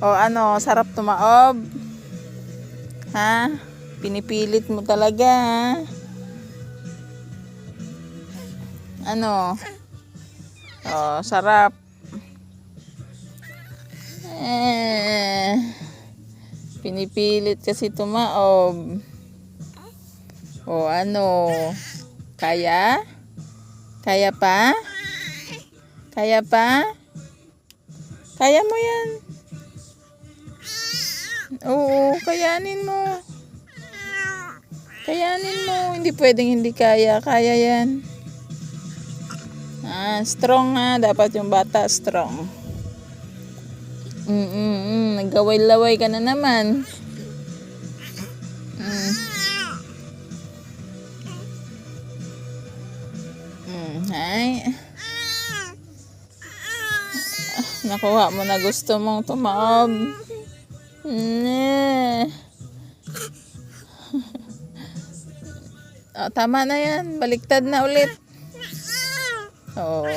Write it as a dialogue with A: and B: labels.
A: O ano, sarap tumaob? Ha? Pinipilit mo talaga, ha? Ano? O, sarap. Pinipilit kasi tumaob. O ano? Kaya? Kaya pa? Kaya pa? Kaya mo yan. Oo, kayanin mo. Kayanin mo. Hindi pwedeng hindi kaya. Kaya yan. Strong ha. Dapat yung bata strong. Naggaway-laway ka na naman. Hay. Nakuha mo na gusto mong tumaob. Tama na yan. Baliktad na ulit. Oo.